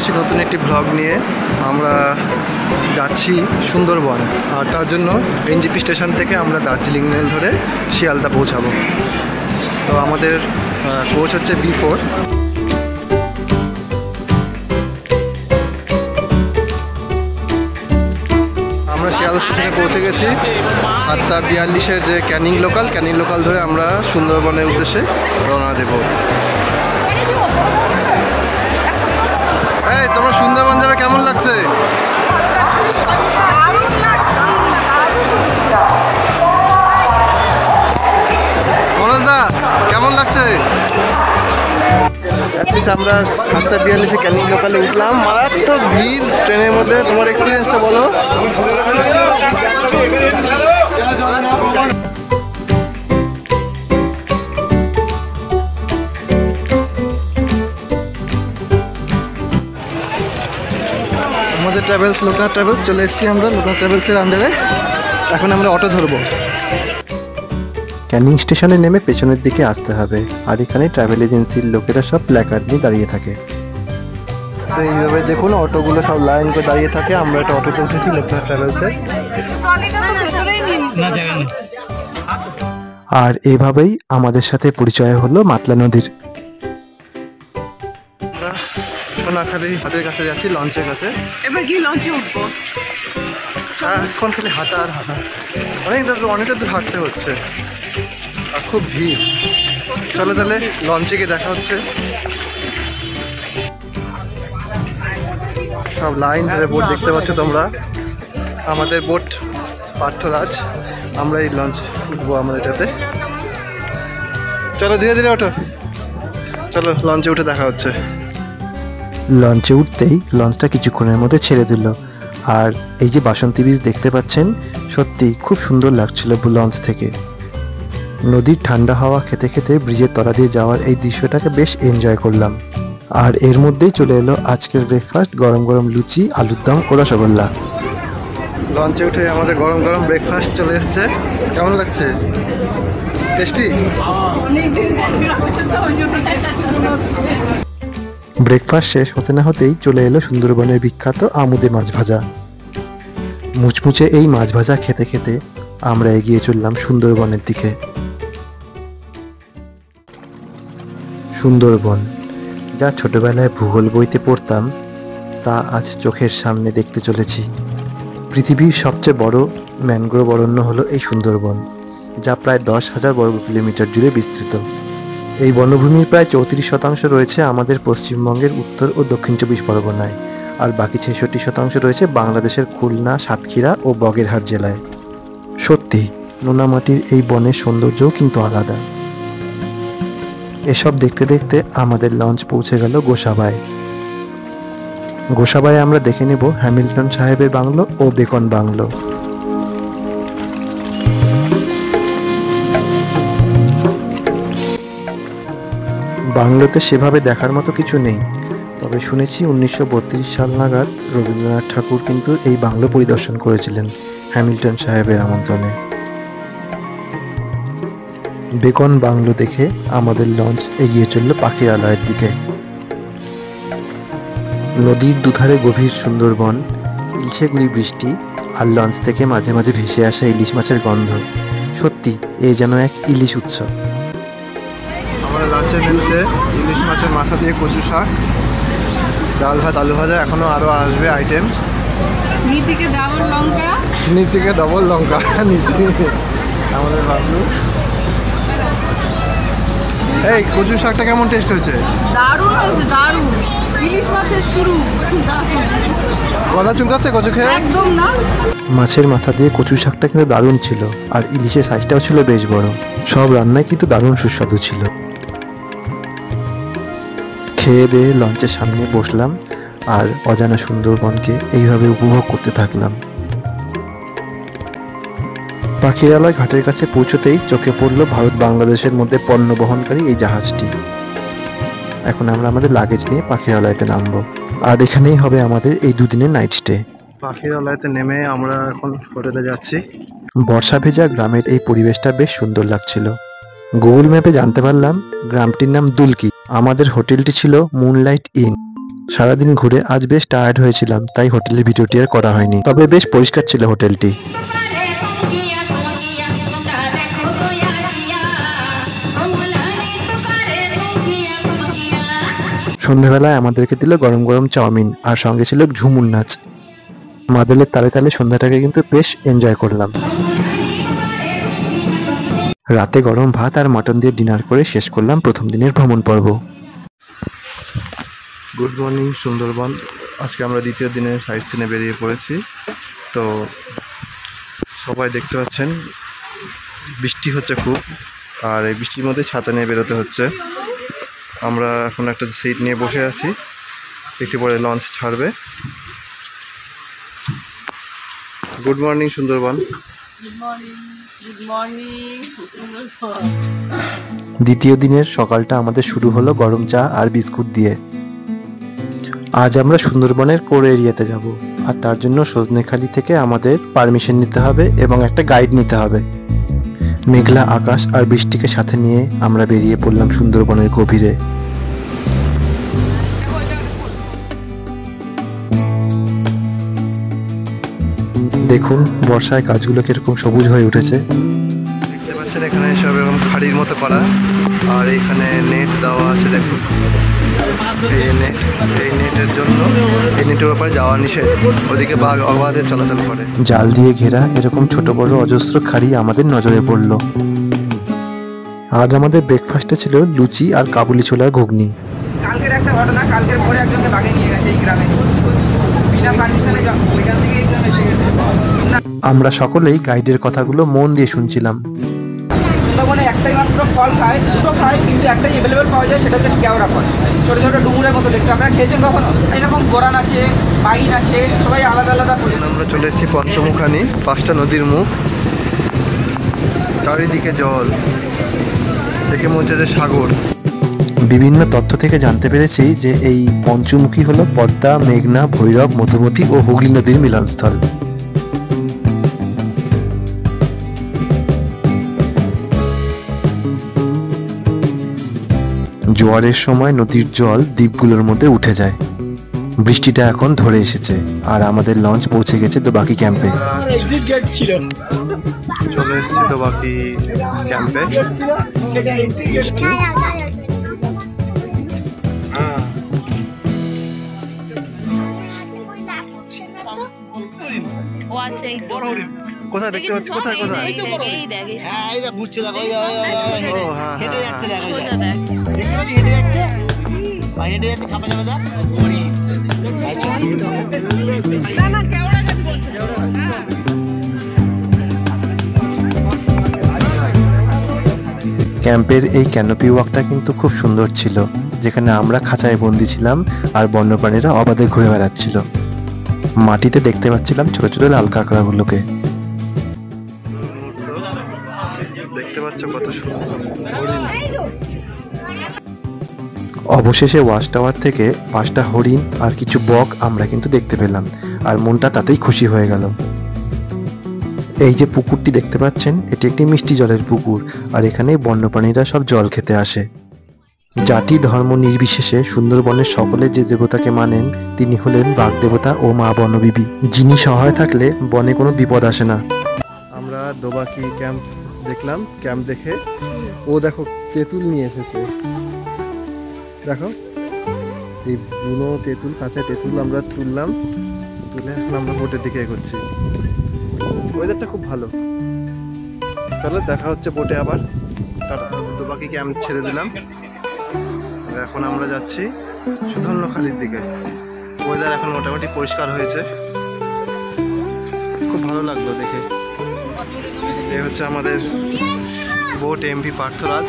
আসি নতুন একটি ব্লগ নিয়ে। আমরা যাচ্ছি সুন্দরবন, আর তার জন্য এনজিপি স্টেশন থেকে আমরা দার্জিলিং মেল ধরে শিয়ালদা পৌঁছাবো। তো আমাদের কোচ হচ্ছে B4। আমরা শিয়ালদা স্টেশনে পৌঁছে গেছি। 8:42-এর যে ক্যানিং লোকাল ধরে আমরা সুন্দরবনের উদ্দেশ্যে রওনা দেব। এই তোমরা সুন্দরবন যাবে, কেমন লাগছে? মনোজদা কেমন লাগছে? আমরা 7:42-এ ক্যানিং লোকালে উঠলাম। মারাত্মক ভিড় ট্রেনের মধ্যে। তোমার এক্সপিরিয়েন্সটা বলো। আমাদের ট্রাভেলস লোকনাথ ট্রাভেলস চলে এসেছি আমরা লোকনাথ ট্রাভেলসের আন্ডারে। এখন আমরা অটো ধরবো। ক্যানিং স্টেশনে নেমে পেছনের দিকে আসতে হবে, আর এখানে ট্রাভেল এজেন্সির লোকেরা সব প্ল্যাকার্ড নিয়ে দাঁড়িয়ে থাকে। তো এইভাবে দেখুন অটোগুলো সব লাইন করে দাঁড়িয়ে থাকে। আমরা একটা অটোতে উঠেছি লোকনাথ ট্রাভেলসে। আর এভাবেই আমাদের সাথে পরিচয় হলো মাতলা নদীর। সোনাখালি হাটের কাছে যাচ্ছি, লঞ্চের কাছে। এবার কি লঞ্চে উঠবো? এখন খালি হাঁটা আর হাঁটা, অনেকটা দূর হাঁটতে হচ্ছে আর খুব ভিড়। চলো তাহলে লঞ্চে গিয়ে দেখা হচ্ছে। সব লাইন ধরে বোট দেখতে পাচ্ছ তোমরা। আমাদের বোট পার্থরাজ। আমরা এই লঞ্চ উঠবো আমরা এটাতে। চলো ধীরে ধীরে ওঠো। চলো লঞ্চে উঠে দেখা হচ্ছে। লঞ্চে উঠতেই লঞ্চটা কিছুক্ষণের মধ্যে ছেড়ে দিল। আর এই যে বাসন্তী বীজ দেখতে পাচ্ছেন, সত্যি খুব সুন্দর লাগছিল লঞ্চ থেকে। নদীর ঠান্ডা হাওয়া খেতে খেতে ব্রিজের তলা দিয়ে যাওয়ার এই দৃশ্যটাকে বেশ এনজয় করলাম। আর এর মধ্যেই চলে এলো আজকের ব্রেকফাস্ট, গরম গরম লুচি, আলুর দম ও রসগোল্লা। লঞ্চে উঠে আমাদের গরম গরম ব্রেকফাস্ট চলে এসছে। কেমন লাগছে? টেস্টি? ব্রেকফাস্ট শেষ হতে না হতেই চলে এলো সুন্দরবনের বিখ্যাত আমুদে মাছ ভাজা। মুচমুচে এই মাছ ভাজা খেতে খেতে আমরা এগিয়ে চললাম সুন্দরবনের দিকে। সুন্দরবন, যা ছোটবেলায় ভূগোল বইতে পড়তাম, তা আজ চোখের সামনে দেখতে চলেছি। পৃথিবীর সবচেয়ে বড় ম্যানগ্রোভ অরণ্য হলো এই সুন্দরবন, যা প্রায় 10,000 বর্গ কিলোমিটার জুড়ে বিস্তৃত। এই বনভূমির প্রায় 34% রয়েছে আমাদের পশ্চিমবঙ্গের উত্তর ও দক্ষিণ 24 পরগনায়, আর বাকি 66% রয়েছে বাংলাদেশের খুলনা, সাতক্ষীরা ও বগেরহাট জেলায়। সত্যি নোনা মাটির এই বনের সৌন্দর্যও কিন্তু আলাদা। এসব দেখতে দেখতে আমাদের লঞ্চ পৌঁছে গেল গোসাবায়। গোসাবায় আমরা দেখে নেব হ্যামিল্টন সাহেবের বাংলো ও বেকন বাংলো। বাংলোতে সেভাবে দেখার মতো কিছু নেই, তবে শুনেছি 1932 সাল নাগাদ রবীন্দ্রনাথ ঠাকুর কিন্তু এই বাংলো পরিদর্শন করেছিলেন হ্যামিল্টন সাহেবের আমন্ত্রণে। বেকন বাংলো দেখে আমাদের লঞ্চ এগিয়ে চলল পাখিরালয়ের দিকে। নদীর দুধারে গভীর সুন্দরবন, ইলশে গুড়ি বৃষ্টি, আর লঞ্চ থেকে মাঝে মাঝে ভেসে আসা ইলিশ মাছের গন্ধ। সত্যি এ যেন এক ইলিশ উৎসব। আমরা লাঞ্চের মেনুতে ইলিশ মাছের মাথা দিয়ে কচু শাক, ডাল ভাত, আলু ভাজা, এখনও আরও আসবে আইটেম। নীতিকে ডাবল লঙ্কা, নীতিকে ডবল লঙ্কা। নীতি আমাদের বাবলু। এই কচু শাকটা কেমন টেস্ট হয়েছে? দারুণ হয়েছে, দারুণ। ইলিশ মাছের শুরু। গলা চুলকাচ্ছে কচু খেয়ে? একদম না। মাছের মাথা দিয়ে কচু শাকটা কিন্তু দারুণ ছিল, আর ইলিশের সাইজটাও ছিল বেশ বড়। সব রান্নাই কিন্তু দারুণ সুস্বাদু ছিল। খেয়ে দিয়ে লঞ্চের সামনে বসলাম আর অজানা সুন্দরবনকে এইভাবে উপভোগ করতে থাকলাম। পাখিরালয় ঘাটের কাছে পৌঁছতেই চোখে পড়ল ভারত বাংলাদেশের মধ্যে পণ্য বহনকারী এই জাহাজটি। এখন আমরা আমাদের লাগেজ নিয়ে পাখিরালয়তে নামবো, আর এখানেই হবে আমাদের এই দুদিনের নাইট স্টে। পাখিরালয়তে নেমে আমরা এখন হোটেলে যাচ্ছি। বর্ষা ভেজা গ্রামের এই পরিবেশটা বেশ সুন্দর লাগছিল। গুগল ম্যাপে জানতে পারলাম গ্রামটির নাম দুলকি। আমাদের হোটেলটি ছিল মুনলাইট ইন। সারাদিন ঘুরে আজ বেশ টায়ার্ড হয়েছিলাম, তাই হোটেলে ভিডিওটি আর করা হয়নি। তবে বেশ পরিষ্কার ছিল হোটেলটি। সন্ধ্যাবেলায় আমাদেরকে দিল গরম গরম চাউমিন, আর সঙ্গে ছিল ঝুমুর নাচ। মাদলের তালে তালে সন্ধ্যাটাকে কিন্তু বেশ এনজয় করলাম। রাতে গরম ভাত আর মাটন দিয়ে ডিনার করে শেষ করলাম প্রথম দিনের ভ্রমণ পর্ব। Good morning Sundarban. আজকে আমরা দ্বিতীয় দিনের সাইট সিনে বেরিয়ে পড়েছি। তো সবাই দেখতে পাচ্ছেন বৃষ্টি হচ্ছে খুব, আর এই বৃষ্টির মধ্যে ছাতা নিয়ে বেরোতে হচ্ছে। আমরা এখন একটা সিট নিয়ে বসে আছি, একটু পরে লঞ্চ ছাড়বে। Good morning Sundarban. Good morning, good morning. দ্বিতীয় দিনের সকালটা আমাদের শুরু হলো গরম চা আর বিস্কুট দিয়ে। আজ আমরা সুন্দরবনের কোর এরিয়াতে যাব, আর তার জন্য সজনেখালি থেকে আমাদের পারমিশন নিতে হবে এবং একটা গাইড নিতে হবে। মেঘলা আকাশ আর বৃষ্টিকে সাথে নিয়ে আমরা বেরিয়ে পড়লাম সুন্দরবনের গভীরে। দেখুন বর্ষায় গাছগুলো কিরকম সবুজ হয়ে উঠেছে। দেখতে পাচ্ছেন এখানে সব এরকম খাড়ির মতো করা, আর এখানে নেট দেওয়া আছে। দেখুন এই নেটের জন্য এই নেটের ব্যাপারে যাওয়া নিষেধ, ওদিকে বাঘ অবাধে চলাচল করে। জাল দিয়ে ঘেরা এরকম ছোট বড় অজস্র খাড়ি আমাদের নজরে পড়ল। আজ আমাদের ব্রেকফাস্টে ছিল লুচি আর কাবুলি ছোলার ঘুগনি। কালকের একটা ঘটনা, কালকের ভোরে একজনকে বাগে নিয়ে গেছে এই গ্রামে, বিনা পারমিশনে ওইখান থেকে এই গ্রামে এসে গেছে। আমরা সকলেই গাইডের কথাগুলো মন দিয়ে শুনছিলাম। সুন্দরবনে একটাই মাত্র ফল খায়, দুটো খায়, কিন্তু একটাই অ্যাভেলেবেল পাওয়া যায়, সেটা হচ্ছে কেওড়া ফল। ছোটো ছোটো ডুমুরের মতো দেখতে। আপনারা খেয়েছেন কখনো? এরকম গোরান আছে, পাইন আছে, সবাই আলাদা আলাদা করে। আমরা চলে এসেছি পঞ্চমুখানি, 5টা নদীর মুখ, চারিদিকে জল, দেখে মনে হচ্ছে যে সাগর। বিভিন্ন তথ্য থেকে জানতে পেরেছি যে এই পঞ্চমুখী হলো পদ্মা, মেঘনা, ভৈরব, মধুমতি ও হুগলি নদীর মিলনস্থল। জোয়ারের সময় নদীর জল দ্বীপগুলোর মধ্যে উঠে যায়। বৃষ্টিটা এখন ধরে এসেছে, আর আমাদের লঞ্চ পৌঁছে গেছে দোবাকি ক্যাম্পে। চলে এসেছি দোবাকি ক্যাম্পে। ও আচ্ছা, এই তো কোথায় দেখতে পাচ্ছি? কোথায় কোথায়? এই দেখ, হ্যাঁ এই দেখ ঘুরছে, দেখো ও হ্যাঁ হেঁটে হ্যাঁ যাচ্ছে, দেখো সোজা দেখ। দেখতে পাচ্ছি হেঁটে যাচ্ছে, হেঁটে যাচ্ছে ছাপা ছাপা দেখ। না না, কেওড়া গাছ বলছে। ক্যাম্পের এই ক্যানোপি ওয়াকটা কিন্তু খুব সুন্দর ছিল, যেখানে আমরা খাঁচায় বন্দি ছিলাম আর বন্যপ্রাণীরা অবাধে ঘুরে বেড়াচ্ছিল। মাটিতে দেখতে পাচ্ছিলাম ছোট ছোট লাল কাঁকড়াগুলোকে। দেখতে পাচ্ছ কত সুন্দর হরিণ। অবশেষে ওয়াচ টাওয়ার থেকে 5টা হরিণ আর কিছু বক আমরা কিন্তু দেখতে পেলাম, আর মনটা তাতেই খুশি হয়ে গেল। এই যে পুকুরটি দেখতে পাচ্ছেন, এটি একটি মিষ্টি জলের পুকুর, আর এখানে বন্যপ্রাণীরা সব জল খেতে আসে। জাতি ধর্ম নির্বিশেষে সুন্দরবনের সকলে যে দেবতাকে মানেন তিনি হলেন বাঘ দেবতা ও মা বনবিবি, যিনি সহায় থাকলে বনে কোনো বিপদ আসে না। আমরা দোবাকি ক্যাম্প দেখলাম। ক্যাম্প দেখে ও দেখো তেঁতুল নিয়ে এসেছে। দেখো এই বুনো তেঁতুল, কাঁচা তেঁতুল আমরা তুললাম, তুলে এখন আমরা বোটের দিকে এগোচ্ছি। ওয়েদারটা খুব ভালো। চলো দেখা হচ্ছে বোটে আবার। টাটা। দোবাকি ক্যাম্প ছেড়ে দিলাম, এখন আমরা যাচ্ছি সুধন্যখালির দিকে। ওয়েদার এখন মোটামুটি পরিষ্কার হয়েছে, খুব ভালো লাগলো দেখে। এই হচ্ছে আমাদের বোট এমভি পার্থরাজ।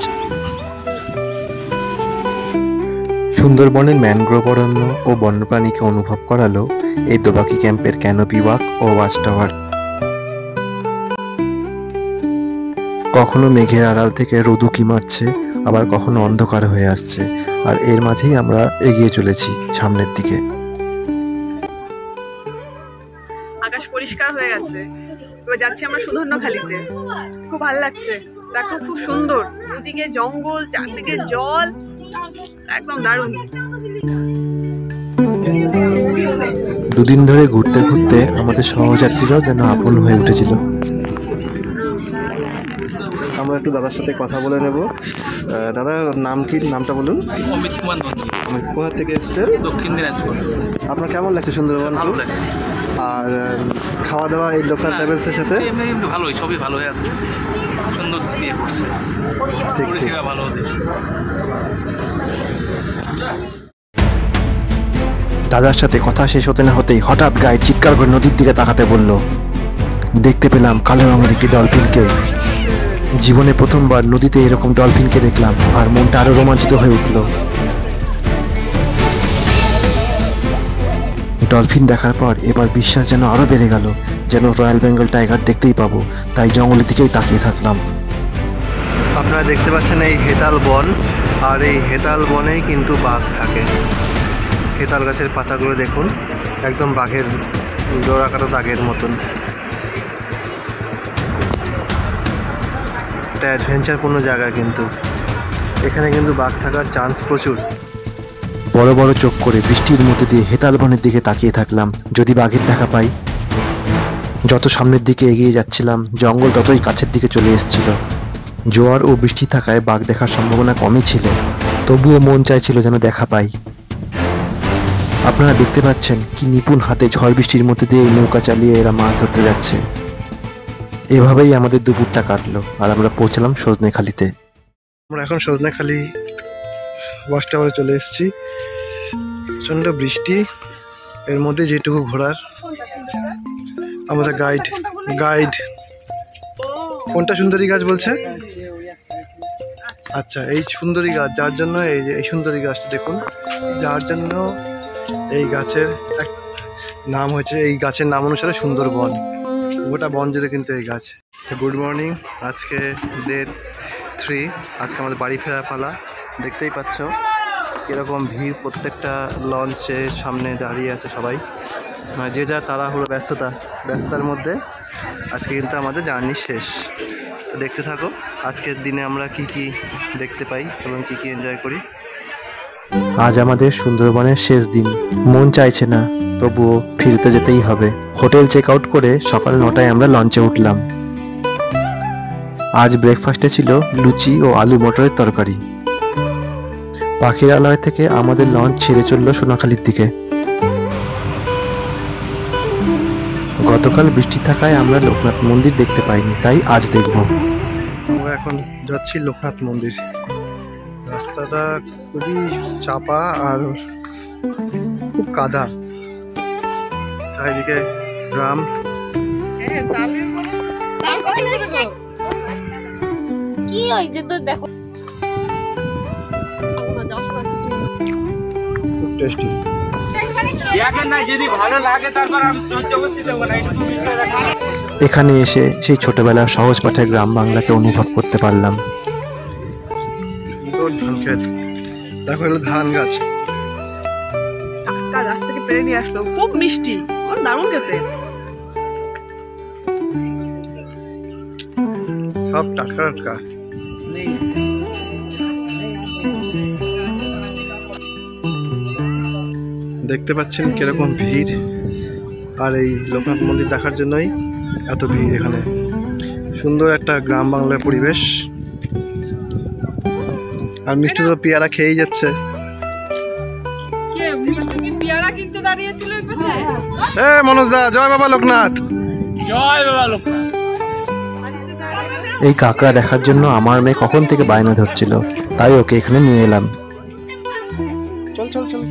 সুন্দরবনের ম্যানগ্রোভ অরণ্য ও বন্যপ্রাণীকে অনুভব করালো এই দোবাকি ক্যাম্পের ক্যানোপি ওয়াক ও ওয়াচ টাওয়ার। কখনো মেঘের আড়াল থেকে রোদ উঁকি মারছে, আবার কখনো অন্ধকার হয়ে আসছে, আর এর মাঝেই আমরা এগিয়ে চলেছি সামনের দিকে। আকাশ পরিষ্কার হয়ে গেছে, এবার যাচ্ছি আমরা সুধন্যখালিতে। খুব ভালো লাগছে, দেখো খুব সুন্দর, দুদিকে জঙ্গল, চারদিকে জল, একদম দারুণ। দুদিন ধরে ঘুরতে ঘুরতে আমাদের সহযাত্রীরাও যেন আপন হয়ে উঠেছিল। আমরা একটু দাদার সাথে কথা বলে নেব। দাদার নাম কি, নামটা বলুন। অমিত কুমার নন্দী, কোথা থেকে এসছেন? দক্ষিণ দিনাজপুর। আপনার কেমন লাগছে সুন্দরবন? ভালো লাগছে। আর খাওয়া দাওয়া এই লোকনাথ ট্রাভেলসের সাথে? এমনি কিন্তু ভালোই, সবই ভালো হয়ে আছে, সুন্দর ইয়ে করছে, ঠিক ঠিক। পরিষেবা ভালো ওদের। দাদার সাথে কথা শেষ হতে না হতেই হঠাৎ গাইড চিৎকার করে নদীর দিকে তাকাতে বলল। দেখতে পেলাম কালো রঙের একটি ডলফিনকে। জীবনে প্রথমবার নদীতে এরকম ডলফিনকে দেখলাম আর মনটা আরো রোমাঞ্চিত হয়ে উঠল। ডলফিন দেখার পর এবার বিশ্বাস যেন আরো বেড়ে গেল, যেন রয়্যাল বেঙ্গল টাইগার দেখতেই পাবো। তাই জঙ্গলের দিকেই তাকিয়ে থাকলাম। আপনারা দেখতে পাচ্ছেন এই হেতাল বন, আর এই হেতাল বনেই কিন্তু বাঘ থাকে। হেতাল গাছের পাতাগুলো দেখুন, একদম বাঘের ডোরা কাটা দাগের মতন। এটা অ্যাডভেঞ্চারপূর্ণ জায়গা, কিন্তু এখানে কিন্তু বাঘ থাকার চান্স প্রচুর। বড় বড় চোখ করে বৃষ্টির মধ্যে দিয়ে হেতাল বনের দিকে তাকিয়ে থাকলাম, যদি বাঘের দেখা পাই। যত সামনের দিকে এগিয়ে যাচ্ছিলাম জঙ্গল ততই কাছের দিকে চলে এসেছিল। জোয়ার ও বৃষ্টি থাকায় বাঘ দেখার সম্ভাবনা কমই ছিল, তবুও মন চাইছিল যেন দেখা পাই। আপনারা দেখতে পাচ্ছেন কি নিপুণ হাতে ঝড় বৃষ্টির মধ্যে দিয়ে এই নৌকা চালিয়ে এরা মাছ ধরতে যাচ্ছে। এভাবেই আমাদের দুপুরটা কাটলো আর আমরা পৌঁছলাম সজনেখালিতে। আমরা এখন সজনেখালি ওয়াচ টাওয়ারে চলে এসেছি। প্রচণ্ড বৃষ্টি, এর মধ্যে যেটুকু ঘোরার। আমাদের গাইড কোনটা সুন্দরী গাছ বলছে? আচ্ছা, এই সুন্দরী গাছ, যার জন্য এই সুন্দরী গাছটা দেখুন, যার জন্য এই গাছের এক নাম হয়েছে, এই গাছের নাম অনুসারে সুন্দরবন। গোটা বন জুড়ে কিন্তু এই গাছ। গুড মর্নিং, আজকে ডে 3। আজকে আমাদের বাড়ি ফেরার পালা। দেখতেই পাচ্ছ কীরকম ভিড়, প্রত্যেকটা লঞ্চের সামনে দাঁড়িয়ে আছে সবাই, মানে যে যা তাড়াহুড়ো ব্যস্ততার মধ্যে আজকে কিন্তু আমাদের জার্নি শেষ। দেখতে থাকো আজকের দিনে আমরা কি কি দেখতে পাই এবং কি কি এনজয় করি। আজ আমাদের সুন্দরবনের শেষ দিন। মন চাইছে না, তবুও ফিরতে যেতেই হবে। হোটেল চেক আউট করে সকাল 9টায় আমরা লঞ্চে উঠলাম। আজ ব্রেকফাস্টে ছিল লুচি ও আলু মটরের তরকারি। পাখিরালয় থেকে আমাদের লঞ্চ ছেড়ে চলল সোনাখালির দিকে। গতকাল বৃষ্টি থাকায় আমরা লোকনাথ মন্দির দেখতে পাইনি, তাই আজ দেখব। আমরা এখন যাচ্ছি লোকনাথ মন্দির। রাস্তাটা খুবই চাপা আর খুব কাদা, চারিদিকে গ্রাম। কি হয়েছে তোর? দেখো খুব টেস্টি। যদি ভালো লাগে তারপর আমি জবরদস্তি দেবো না, এটা তুমি বিষয় রাখো। এখানে এসে সেই ছোটবেলার সহজ পাঠের গ্রাম বাংলাকে অনুভব করতে পারলাম। সুন্দর ধান ক্ষেত, দেখো এগুলো ধান গাছ। টাটকা গাছ থেকে পেরে নিয়ে আসলো, খুব মিষ্টি, দারুণ খেতে। সব টাটকা টাটকা। দেখতে পাচ্ছেন কিরকম ভিড়, আর এই লোকনাথ মন্দির দেখার জন্যই এত ভিড় এখানে। সুন্দর একটা গ্রাম বাংলার পরিবেশ। আর মিষ্টি তো পেয়ারা খেয়েই যাচ্ছে। মনোজ দা, জয় বাবা লোকনাথ। জয় বাবা লোকনাথ। এই কাঁকড়া দেখার জন্য আমার মেয়ে কখন থেকে বায়না ধরছিল, তাই ওকে এখানে নিয়ে এলাম। চল চল চল।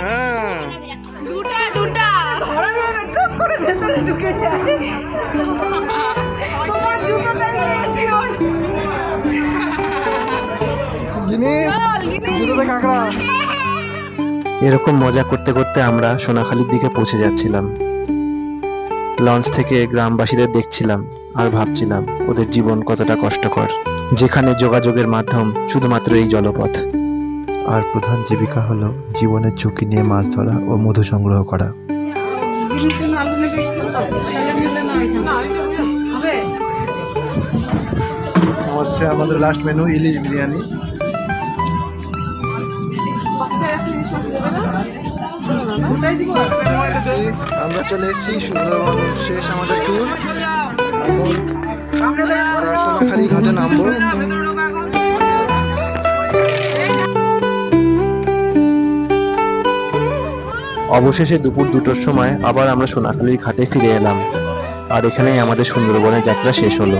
হ্যাঁ, দুটা করে ভেতরে ঢুকে যায়। তোমার জুতোটাই নিয়েছি ওর। জুতোতে কাঁকড়া। এরকম মজা করতে করতে আমরা সোনাখালির দিকে পৌঁছে যাচ্ছিলাম। লঞ্চ থেকে গ্রামবাসীদের দেখছিলাম আর ভাবছিলাম ওদের জীবন কতটা কষ্টকর, যেখানে যোগাযোগের মাধ্যম শুধুমাত্র এই জলপথ। আর প্রধান জীবিকা হলো জীবনের ঝুঁকি নিয়ে মাছ ধরা ও মধু সংগ্রহ করা। আমাদের লাস্ট মেনু ইলিশ বিরিয়ানি। আমরা চলে এসেছি সুন্দরবন, শেষ আমাদের ট্যুর। আমরা সোনাখালি ঘাটে নামবো। অবশেষে দুপুর 2টোর সময় আবার আমরা সোনাখালী ঘাটে ফিরে এলাম, আর এখানেই আমাদের সুন্দরবনের যাত্রা শেষ হলো।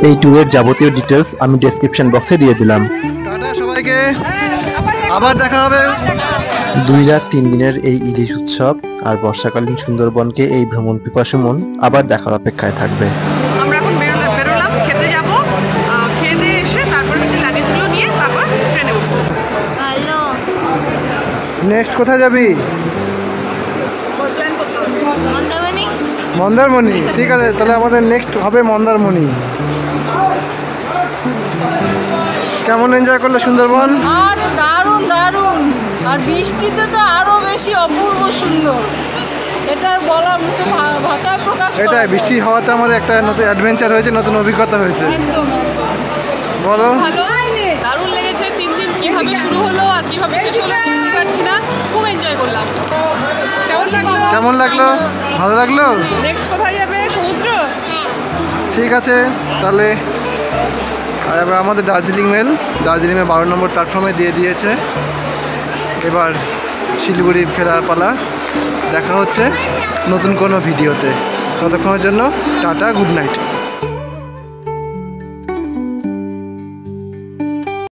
এই ট্যুরের যাবতীয় ডিটেলস আমি ডেসক্রিপশন বক্সে দিয়ে দিলাম। টাটা সবাইকে, আবার দেখা হবে। 2 রাত 3 দিনের এই ইলিশ উৎসব আর বর্ষাকালীন সুন্দরবনকে এই ভ্রমণ পিপাসু মন আবার দেখার অপেক্ষায় থাকবে। আমরা এখন বেরোলাম, খেতে যাব। খেয়ে দিয়ে এসে তারপর হচ্ছে লাগেজগুলো নিয়ে তারপর ট্রেনে উঠবো। ভালো। নেক্সট কোথায় যাবি? প্ল্যান করতে হবে। মন্দারমণি। মন্দারমণি, ঠিক আছে, তাহলে আমাদের নেক্সট হবে মন্দারমণি। কেমন এনজয় করলে সুন্দরবন? আর দারুণ দারুণ, আর বৃষ্টিতে তো আরো বেশি অপূর্ব সুন্দর। এটা বলা মুখে ভাষায় প্রকাশ করা এটাই, যায়। বৃষ্টি হওয়াতে আমাদের একটা নতুন অ্যাডভেঞ্চার হয়েছে, নতুন অভিজ্ঞতা হয়েছে। একদম বলো। ভালো, দারুণ লেগেছে। 3 দিন কিভাবে শুরু হলো আর কিভাবে শেষ হলো বুঝতে পারছি না, খুব এনজয় করলাম। কেমন লাগলো? কেমন লাগলো? ভালো লাগলো? নেক্সট কোথায় যাবে? সমুদ্র। ঠিক আছে, তাহলে এবার আমাদের দার্জিলিংয়ে 12 নম্বর প্ল্যাটফর্মে দিয়ে দিয়েছে। এবার শিলিগুড়ি ফেরার পালা। দেখা হচ্ছে নতুন কোনো ভিডিওতে। ততক্ষণের জন্য টাটা, গুড নাইট।